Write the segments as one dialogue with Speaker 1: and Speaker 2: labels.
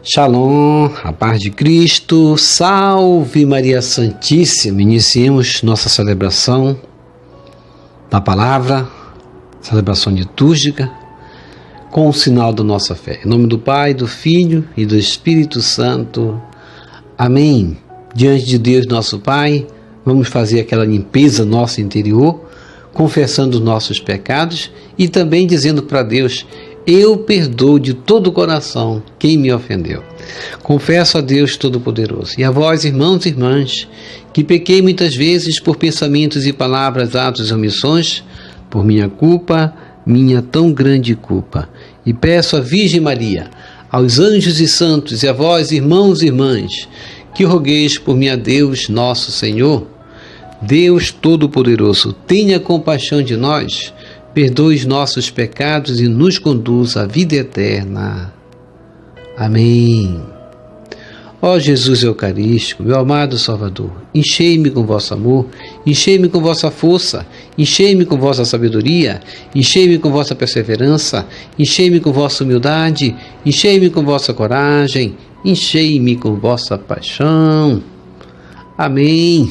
Speaker 1: Shalom, a paz de Cristo, salve Maria Santíssima. Iniciemos nossa celebração da palavra, celebração litúrgica, com o sinal da nossa fé. Em nome do Pai, do Filho e do Espírito Santo. Amém. Diante de Deus, nosso Pai, vamos fazer aquela limpeza nosso interior, confessando os nossos pecados e também dizendo para Deus: eu perdoo de todo o coração quem me ofendeu. Confesso a Deus Todo-Poderoso e a vós, irmãos e irmãs, que pequei muitas vezes por pensamentos e palavras, atos e omissões, por minha culpa, minha tão grande culpa. E peço à Virgem Maria, aos anjos e santos e a vós, irmãos e irmãs, que rogueis por mim a Deus, nosso Senhor. Deus Todo-Poderoso, tenha compaixão de nós, perdoe os nossos pecados e nos conduz à vida eterna. Amém. Ó Jesus Eucarístico, meu amado Salvador, enchei-me com vosso amor, enchei-me com vossa força, enchei-me com vossa sabedoria, enchei-me com vossa perseverança, enchei-me com vossa humildade, enchei-me com vossa coragem, enchei-me com vossa paixão. Amém.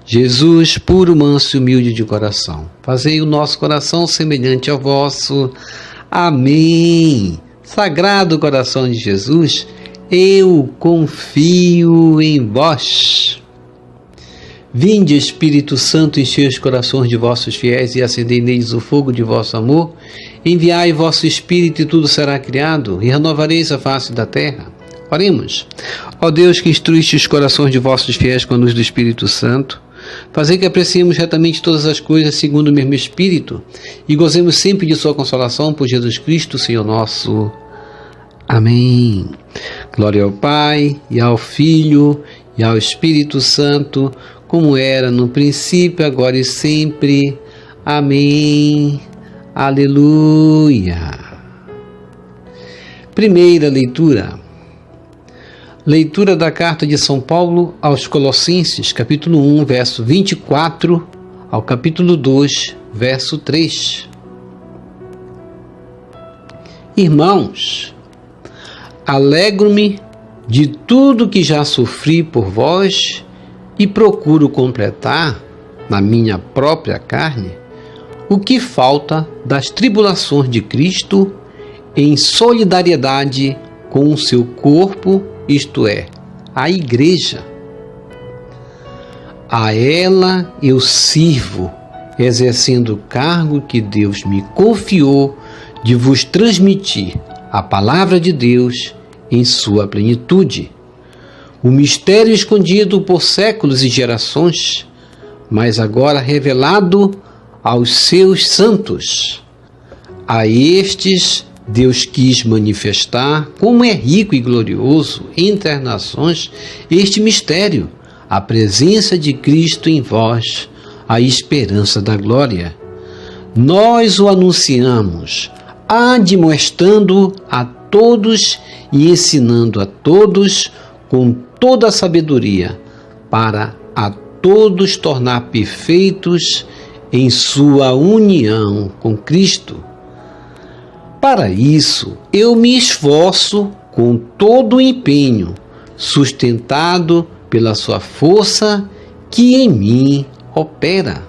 Speaker 1: Jesus, puro, manso e humilde de coração, fazei o nosso coração semelhante ao vosso. Amém. Sagrado coração de Jesus, eu confio em vós. Vinde, Espírito Santo, enchei os corações de vossos fiéis e acendei neles o fogo de vosso amor. Enviai vosso Espírito e tudo será criado, e renovareis a face da terra. Oremos. Ó Deus, que instruíste os corações de vossos fiéis com a luz do Espírito Santo, fazei que apreciemos retamente todas as coisas segundo o mesmo Espírito e gozemos sempre de sua consolação por Jesus Cristo, Senhor nosso. Amém. Glória ao Pai, e ao Filho, e ao Espírito Santo, como era no princípio, agora e sempre. Amém. Aleluia. Primeira leitura. Leitura da carta de São Paulo aos Colossenses, capítulo 1, verso 24, ao capítulo 2, verso 3. Irmãos, alegro-me de tudo que já sofri por vós e procuro completar, na minha própria carne, o que falta das tribulações de Cristo em solidariedade com o seu corpo, isto é, a Igreja. A ela eu sirvo, exercendo o cargo que Deus me confiou de vos transmitir a palavra de Deus em sua plenitude. O mistério escondido por séculos e gerações, mas agora revelado aos seus santos. A estes Deus quis manifestar como é rico e glorioso entre as nações este mistério, a presença de Cristo em vós, a esperança da glória. Nós o anunciamos, admoestando a todos e ensinando a todos com toda a sabedoria, para a todos tornar perfeitos em sua união com Cristo. Para isso, eu me esforço com todo o empenho, sustentado pela sua força que em mim opera.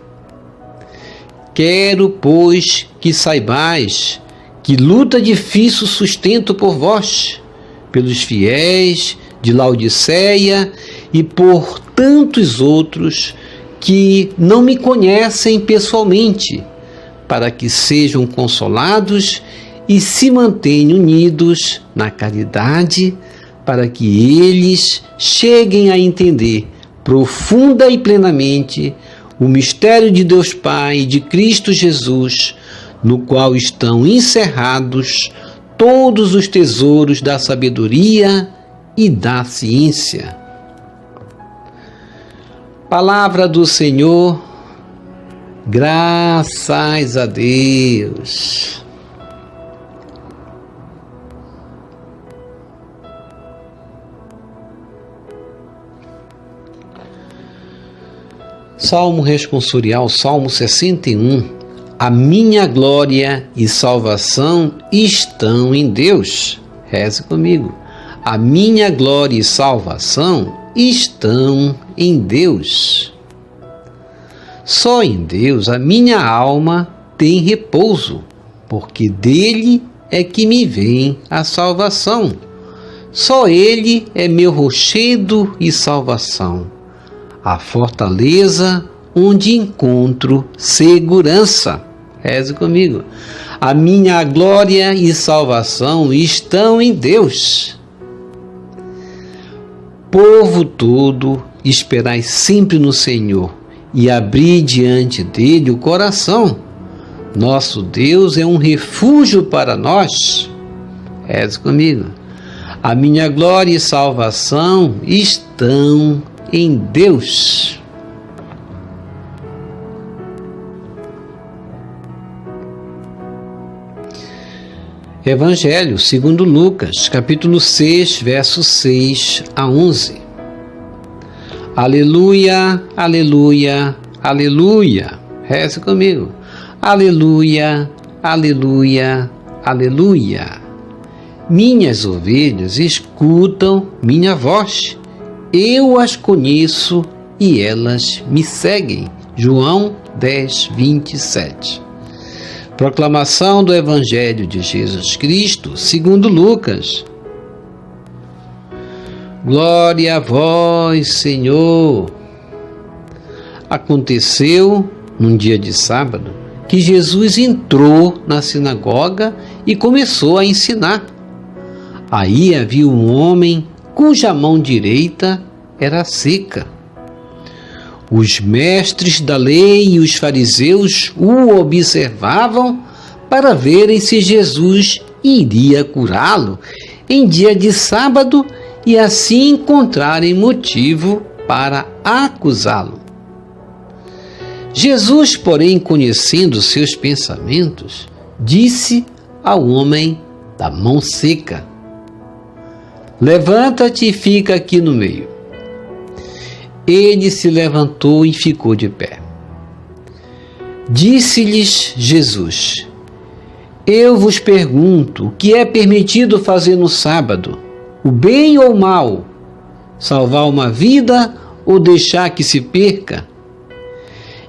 Speaker 1: Quero, pois, que saibais que luta difícil sustento por vós, pelos fiéis de Laodiceia e por tantos outros que não me conhecem pessoalmente, para que sejam consolados e se mantenham unidos na caridade, para que eles cheguem a entender profunda e plenamente o mistério de Deus Pai e de Cristo Jesus, no qual estão encerrados todos os tesouros da sabedoria e da ciência. Palavra do Senhor, graças a Deus. Salmo responsorial, Salmo 61. A minha glória e salvação estão em Deus. Reze comigo. A minha glória e salvação estão em Deus. Só em Deus a minha alma tem repouso, porque dele é que me vem a salvação. Só ele é meu rochedo e salvação, a fortaleza onde encontro segurança. Reze comigo. A minha glória e salvação estão em Deus. Povo todo, esperai sempre no Senhor e abri diante dele o coração. Nosso Deus é um refúgio para nós. Reze comigo. A minha glória e salvação estão em Deus. Evangelho segundo Lucas, capítulo 6, versos 6 a 11. Aleluia, aleluia, aleluia. Reze comigo. Aleluia, aleluia, aleluia. Minhas ovelhas escutam minha voz. Eu as conheço e elas me seguem. João 10, 27. Proclamação do Evangelho de Jesus Cristo, segundo Lucas. Glória a vós, Senhor. Aconteceu, num dia de sábado, que Jesus entrou na sinagoga e começou a ensinar. Aí havia um homem cuja mão direita era seca. Os mestres da lei e os fariseus o observavam para verem se Jesus iria curá-lo em dia de sábado e assim encontrarem motivo para acusá-lo. Jesus, porém, conhecendo seus pensamentos, disse ao homem da mão seca: levanta-te e fica aqui no meio. Ele se levantou e ficou de pé. Disse-lhes Jesus: eu vos pergunto, o que é permitido fazer no sábado? O bem ou o mal? Salvar uma vida ou deixar que se perca?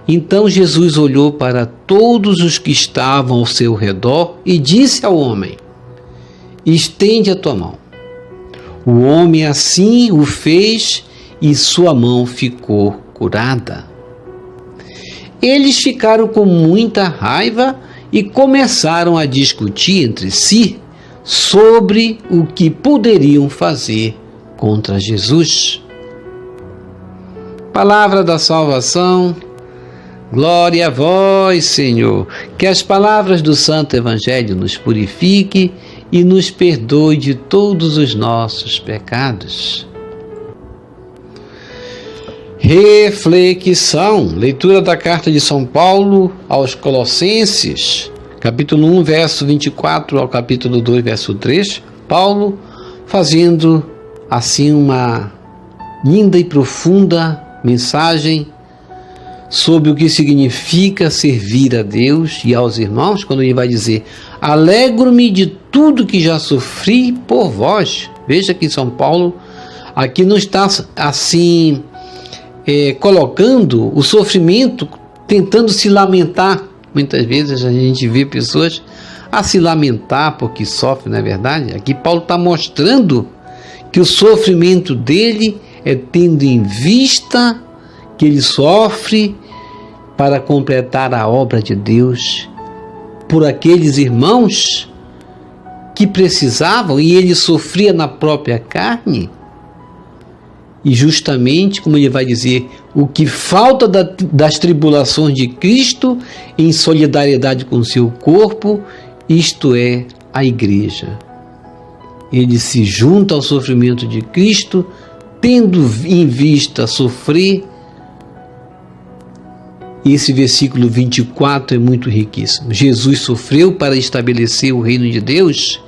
Speaker 1: Então Jesus olhou para todos os que estavam ao seu redor e disse ao homem: estende a tua mão. O homem assim o fez e sua mão ficou curada. Eles ficaram com muita raiva e começaram a discutir entre si sobre o que poderiam fazer contra Jesus. Palavra da salvação. Glória a vós, Senhor. Que as palavras do Santo Evangelho nos purifique e nos perdoe de todos os nossos pecados. Reflexão. Leitura da carta de São Paulo aos Colossenses, capítulo 1, verso 24 ao capítulo 2, verso 3. Paulo fazendo assim uma linda e profunda mensagem sobre o que significa servir a Deus e aos irmãos, quando ele vai dizer: alegro-me de tudo que já sofri por vós. Veja que São Paulo aqui não está assim colocando o sofrimento, tentando se lamentar. Muitas vezes a gente vê pessoas a se lamentar porque sofrem, não é verdade? Aqui Paulo está mostrando que o sofrimento dele é tendo em vista que ele sofre para completar a obra de Deus por aqueles irmãos que precisavam, e ele sofria na própria carne. E justamente, como ele vai dizer, o que falta das tribulações de Cristo em solidariedade com seu corpo, isto é, a igreja. Ele se junta ao sofrimento de Cristo, tendo em vista sofrer. Esse versículo 24 é muito riquíssimo. Jesus sofreu para estabelecer o reino de Deus,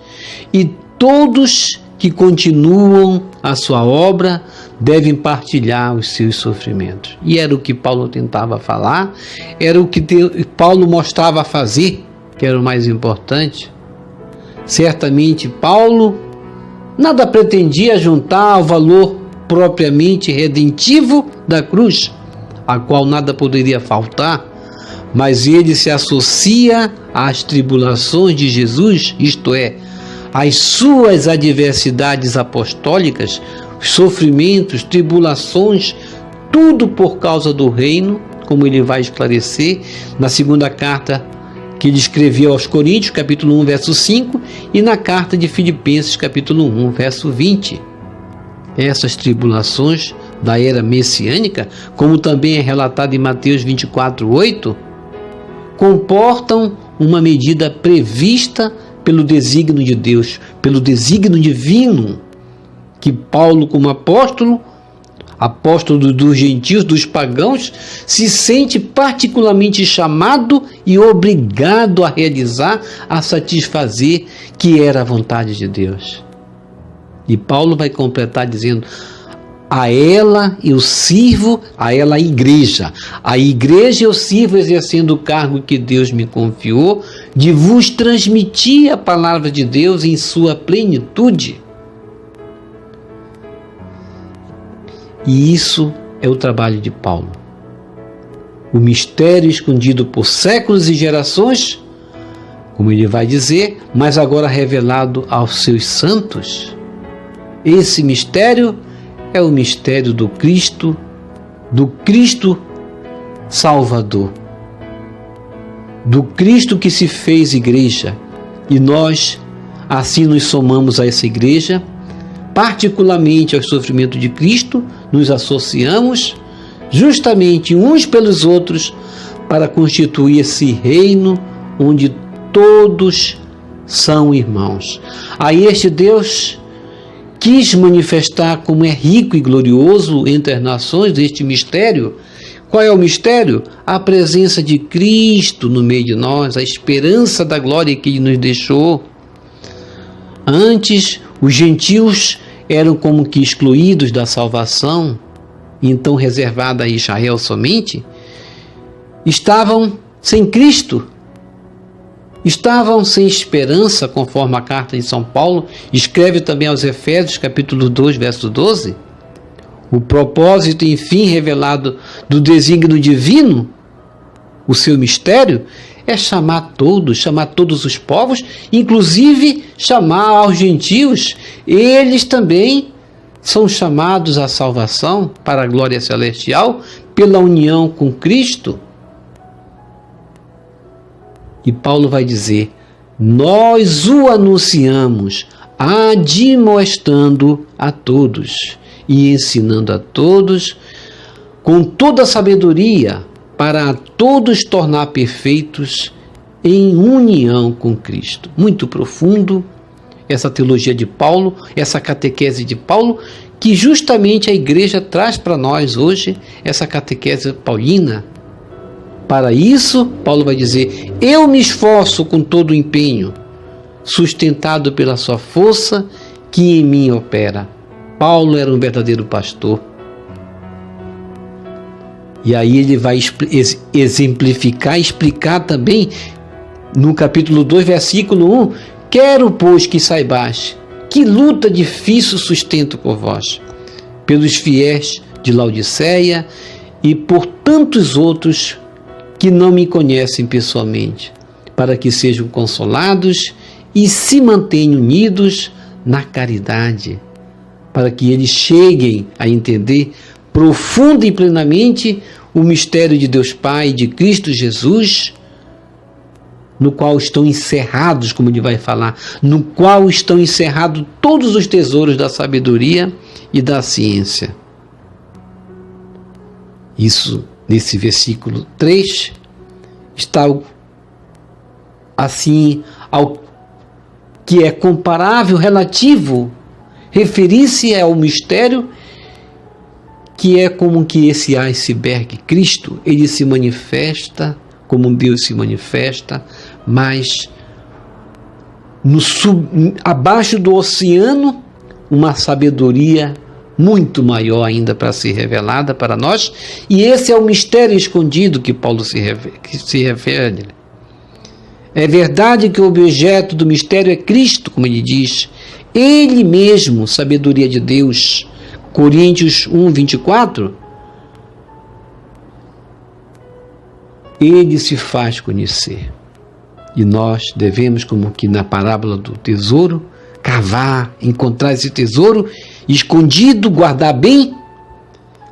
Speaker 1: e todos que continuam a sua obra devem partilhar os seus sofrimentos. E era o que Paulo tentava falar, era o que Paulo mostrava fazer, que era o mais importante. Certamente Paulo nada pretendia juntar ao valor propriamente redentivo da cruz, a qual nada poderia faltar, mas ele se associa às tribulações de Jesus, isto é, às suas adversidades apostólicas, sofrimentos, tribulações, tudo por causa do reino, como ele vai esclarecer na segunda carta que ele escreveu aos Coríntios, capítulo 1, verso 5, e na carta de Filipenses, capítulo 1, verso 20. Essas tribulações da era messiânica, como também é relatado em Mateus 24, 8, comportam uma medida prevista pelo desígnio de Deus, pelo desígnio divino, que Paulo, como apóstolo dos gentios, dos pagãos, se sente particularmente chamado e obrigado a realizar, a satisfazer, que era a vontade de Deus. E Paulo vai completar dizendo: a ela eu sirvo, a ela a igreja eu sirvo exercendo o cargo que Deus me confiou, de vos transmitir a palavra de Deus em sua plenitude. E isso é o trabalho de Paulo. O mistério escondido por séculos e gerações, como ele vai dizer, mas agora revelado aos seus santos. Esse mistério é o mistério do Cristo Salvador, do Cristo que se fez igreja, e nós assim nos somamos a essa igreja, particularmente ao sofrimento de Cristo, nos associamos justamente uns pelos outros para constituir esse reino onde todos são irmãos. A este Deus quis manifestar como é rico e glorioso entre as nações este mistério. Qual é o mistério? A presença de Cristo no meio de nós, a esperança da glória que Ele nos deixou. Antes, os gentios eram como que excluídos da salvação, então reservada a Israel somente, estavam sem Cristo, estavam sem esperança, conforme a carta de São Paulo escreve também aos Efésios, capítulo 2, verso 12. O propósito, enfim, revelado do desígnio divino, o seu mistério, é chamar todos os povos, inclusive chamar aos gentios. Eles também são chamados à salvação para a glória celestial pela união com Cristo. E Paulo vai dizer: nós o anunciamos, admoestando a todos e ensinando a todos com toda a sabedoria, para a todos tornar perfeitos em união com Cristo. Muito profundo essa teologia de Paulo, essa catequese de Paulo, que justamente a igreja traz para nós hoje, essa catequese paulina. Para isso, Paulo vai dizer: eu me esforço com todo o empenho, sustentado pela sua força que em mim opera. Paulo era um verdadeiro pastor. E aí ele vai exemplificar, explicar também no capítulo 2, versículo 1: quero, pois, que saibais que luta difícil sustento por vós, pelos fiéis de Laodiceia e por tantos outros que não me conhecem pessoalmente, para que sejam consolados e se mantenham unidos na caridade, para que eles cheguem a entender profunda e plenamente o mistério de Deus Pai e de Cristo Jesus, no qual estão encerrados, como ele vai falar, no qual estão encerrados todos os tesouros da sabedoria e da ciência. Isso, nesse versículo 3, está assim ao que é comparável, relativo, referir-se ao mistério que é como que esse iceberg. Cristo, ele se manifesta como Deus se manifesta, mas abaixo do oceano, uma sabedoria muito maior ainda para ser revelada para nós, e esse é o mistério escondido que Paulo se refere. É verdade que o objeto do mistério é Cristo, como ele diz. Ele mesmo, sabedoria de Deus. Coríntios 1, 24. Ele se faz conhecer. E nós devemos, como que na parábola do tesouro, cavar, encontrar esse tesouro escondido, guardar bem,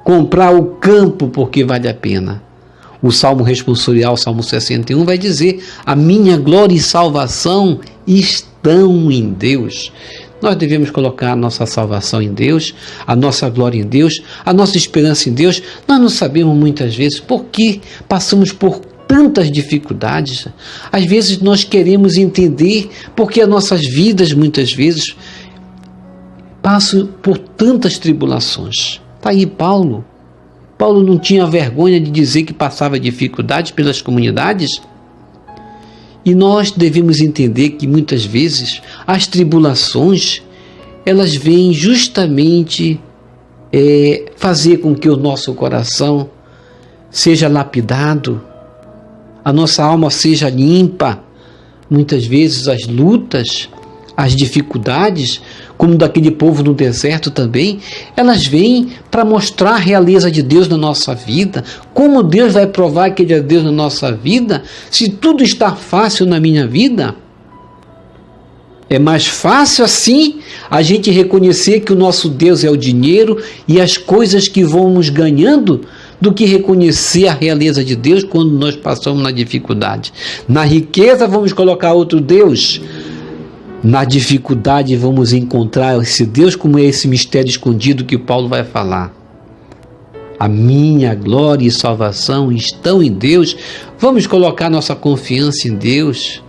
Speaker 1: comprar o campo porque vale a pena. O Salmo responsorial, Salmo 61, vai dizer: a minha glória e salvação estão em Deus. Nós devemos colocar a nossa salvação em Deus, a nossa glória em Deus, a nossa esperança em Deus. Nós não sabemos muitas vezes por que passamos por tantas dificuldades. Às vezes nós queremos entender porque as nossas vidas muitas vezes passam por tantas tribulações. Está aí Paulo. Paulo não tinha vergonha de dizer que passava dificuldades pelas comunidades. E nós devemos entender que muitas vezes as tribulações, elas vêm justamente fazer com que o nosso coração seja lapidado, a nossa alma seja limpa. Muitas vezes as lutas, as dificuldades, como daquele povo no deserto também, elas vêm para mostrar a realeza de Deus na nossa vida. Como Deus vai provar que Ele é Deus na nossa vida, se tudo está fácil na minha vida? É mais fácil assim a gente reconhecer que o nosso Deus é o dinheiro e as coisas que vamos ganhando, do que reconhecer a realeza de Deus quando nós passamos na dificuldade. Na riqueza vamos colocar outro Deus. Na dificuldade vamos encontrar esse Deus, como é esse mistério escondido que Paulo vai falar. A minha glória e salvação estão em Deus. Vamos colocar nossa confiança em Deus.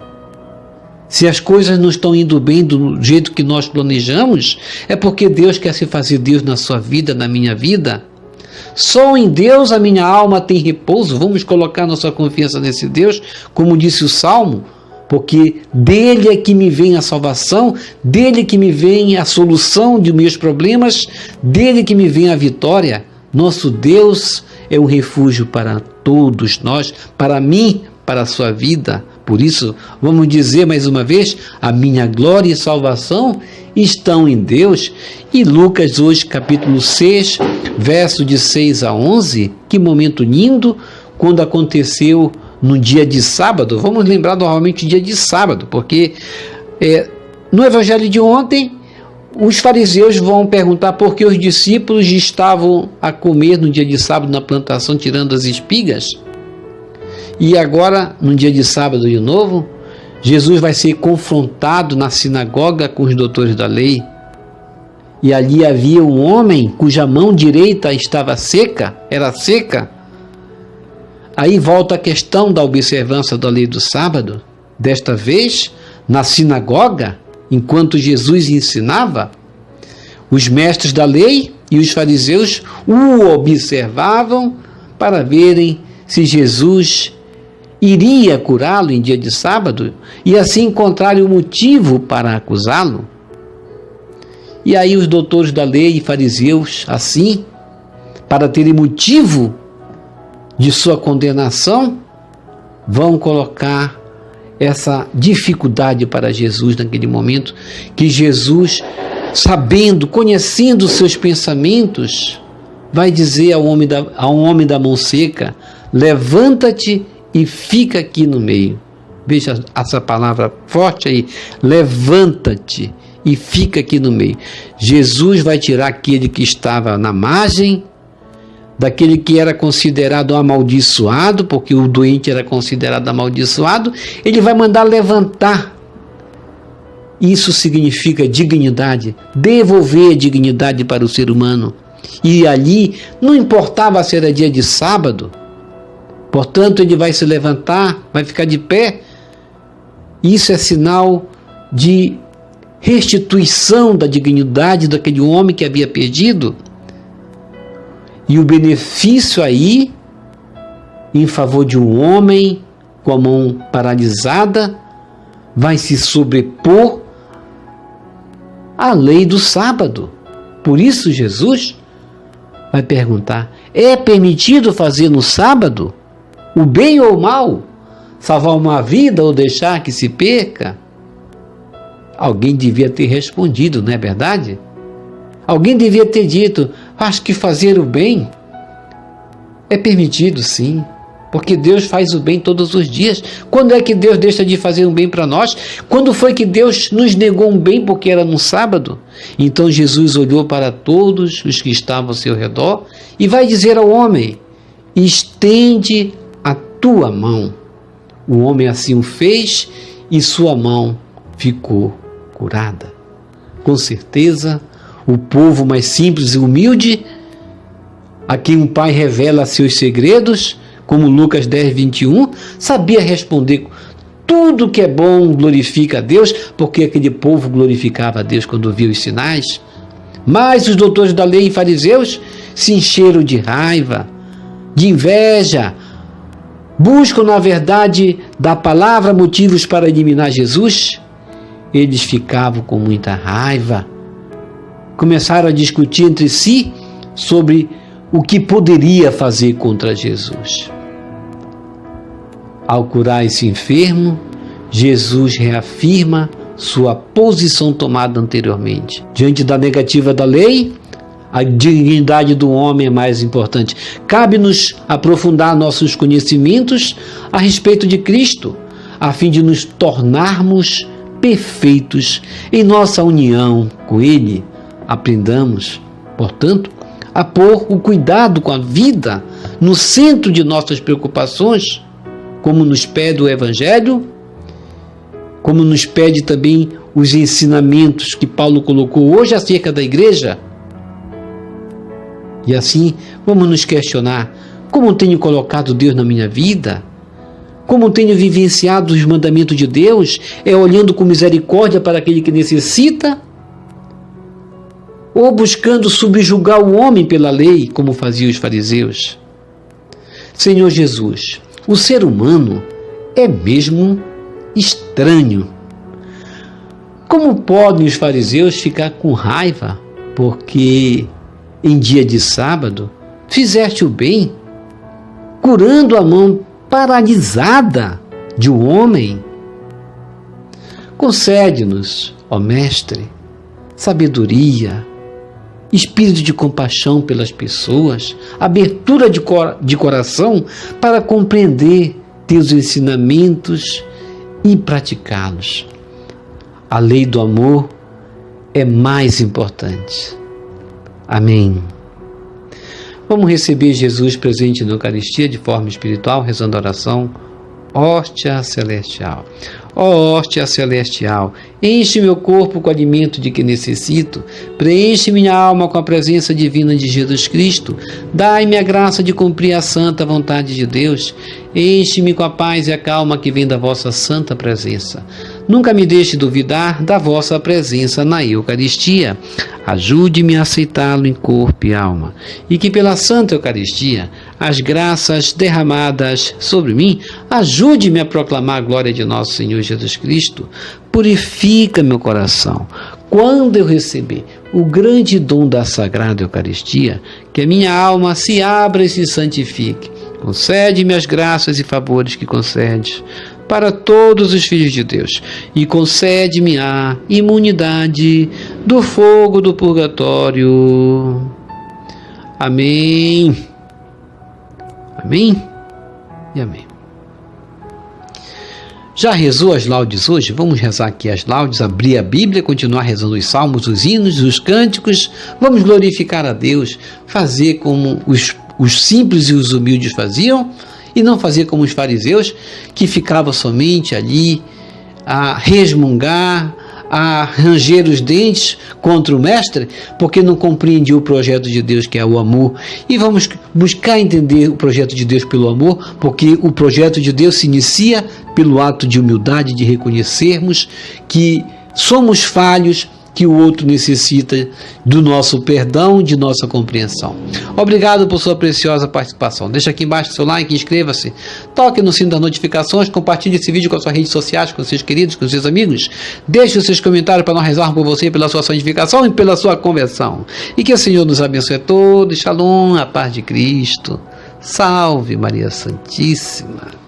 Speaker 1: Se as coisas não estão indo bem do jeito que nós planejamos, é porque Deus quer se fazer Deus na sua vida, na minha vida. Só em Deus a minha alma tem repouso. Vamos colocar nossa confiança nesse Deus, como disse o Salmo, porque dele é que me vem a salvação, dele que me vem a solução de meus problemas, dele que me vem a vitória. Nosso Deus é um refúgio para todos nós, para mim, para a sua vida. Por isso, vamos dizer mais uma vez, a minha glória e salvação estão em Deus. E Lucas hoje, capítulo 6, verso de 6 a 11, que momento lindo, quando aconteceu no dia de sábado. Vamos lembrar novamente o dia de sábado, porque no evangelho de ontem, os fariseus vão perguntar por que os discípulos estavam a comer no dia de sábado na plantação, tirando as espigas. E agora, no dia de sábado de novo, Jesus vai ser confrontado na sinagoga com os doutores da lei. E ali havia um homem cuja mão direita estava seca, era seca. Aí volta a questão da observância da lei do sábado. Desta vez, na sinagoga, enquanto Jesus ensinava, os mestres da lei e os fariseus o observavam para verem se Jesus iria curá-lo em dia de sábado e assim encontrarem o motivo para acusá-lo. E aí os doutores da lei e fariseus, assim, para terem motivo de sua condenação, vão colocar essa dificuldade para Jesus naquele momento, que Jesus, sabendo, conhecendo os seus pensamentos, vai dizer ao homem da mão seca: levanta-te e fica aqui no meio. Veja essa palavra forte aí, levanta-te e fica aqui no meio. Jesus vai tirar aquele que estava na margem, daquele que era considerado amaldiçoado, porque o doente era considerado amaldiçoado, ele vai mandar levantar. Isso significa dignidade, devolver a dignidade para o ser humano. E ali, não importava se era dia de sábado, portanto ele vai se levantar, vai ficar de pé. Isso é sinal de restituição da dignidade daquele homem que havia perdido. E o benefício aí, em favor de um homem com a mão paralisada, vai se sobrepor à lei do sábado. Por isso Jesus vai perguntar: é permitido fazer no sábado o bem ou o mal? Salvar uma vida ou deixar que se perca? Alguém devia ter respondido, não é verdade? Alguém devia ter dito: acho que fazer o bem é permitido, sim, porque Deus faz o bem todos os dias. Quando é que Deus deixa de fazer um bem para nós? Quando foi que Deus nos negou um bem porque era num sábado? Então Jesus olhou para todos os que estavam ao seu redor e vai dizer ao homem: estende a tua mão. O homem assim o fez e sua mão ficou curada. Com certeza, o povo mais simples e humilde, a quem o Pai revela seus segredos, como Lucas 10, 21, sabia responder: tudo que é bom glorifica a Deus, porque aquele povo glorificava a Deus quando viu os sinais. Mas os doutores da lei e fariseus se encheram de raiva, de inveja, buscam na verdade da palavra motivos para eliminar Jesus. Eles ficavam com muita raiva, começaram a discutir entre si sobre o que poderia fazer contra Jesus. Ao curar esse enfermo, Jesus reafirma sua posição tomada anteriormente. Diante da negativa da lei, a dignidade do homem é mais importante. Cabe-nos aprofundar nossos conhecimentos a respeito de Cristo, a fim de nos tornarmos perfeitos em nossa união com Ele. Aprendamos, portanto, a pôr o cuidado com a vida no centro de nossas preocupações, como nos pede o Evangelho, como nos pede também os ensinamentos que Paulo colocou hoje acerca da igreja. E assim, vamos nos questionar: como tenho colocado Deus na minha vida? Como tenho vivenciado os mandamentos de Deus? É olhando com misericórdia para aquele que necessita? Ou buscando subjugar o homem pela lei, como faziam os fariseus? Senhor Jesus, o ser humano é mesmo estranho. Como podem os fariseus ficar com raiva porque em dia de sábado fizeste o bem, curando a mão paralisada de um homem? Concede-nos, ó Mestre, sabedoria, espírito de compaixão pelas pessoas, abertura de coração para compreender teus ensinamentos e praticá-los. A lei do amor é mais importante. Amém. Vamos receber Jesus presente na Eucaristia de forma espiritual, rezando a oração Hóstia Celestial. Ó hóstia celestial, enche meu corpo com o alimento de que necessito, preenche minha alma com a presença divina de Jesus Cristo, dai-me a graça de cumprir a santa vontade de Deus, enche-me com a paz e a calma que vem da vossa santa presença. Nunca me deixe duvidar da vossa presença na Eucaristia. Ajude-me a aceitá-lo em corpo e alma, e que pela Santa Eucaristia, as graças derramadas sobre mim, ajude-me a proclamar a glória de nosso Senhor Jesus Cristo. Purifica meu coração. Quando eu receber o grande dom da Sagrada Eucaristia, que a minha alma se abra e se santifique. Concede-me as graças e favores que concedes para todos os filhos de Deus, e concede-me a imunidade do fogo do purgatório. Amém. Amém e amém. Já rezou as laudes hoje? Vamos rezar aqui as laudes, abrir a Bíblia, continuar rezando os salmos, os hinos, os cânticos. Vamos glorificar a Deus, fazer como os simples e os humildes faziam, e não fazer como os fariseus, que ficavam somente ali a resmungar, a ranger os dentes contra o Mestre, porque não compreendiam o projeto de Deus, que é o amor. E vamos buscar entender o projeto de Deus pelo amor, porque o projeto de Deus se inicia pelo ato de humildade, de reconhecermos que somos falhos, que o outro necessita do nosso perdão, de nossa compreensão. Obrigado por sua preciosa participação. Deixa aqui embaixo seu like, inscreva-se, toque no sino das notificações, compartilhe esse vídeo com as suas redes sociais, com seus queridos, com seus amigos. Deixe os seus comentários para nós rezarmos por você, pela sua santificação e pela sua conversão. E que o Senhor nos abençoe a todos. Shalom, a paz de Cristo. Salve Maria Santíssima.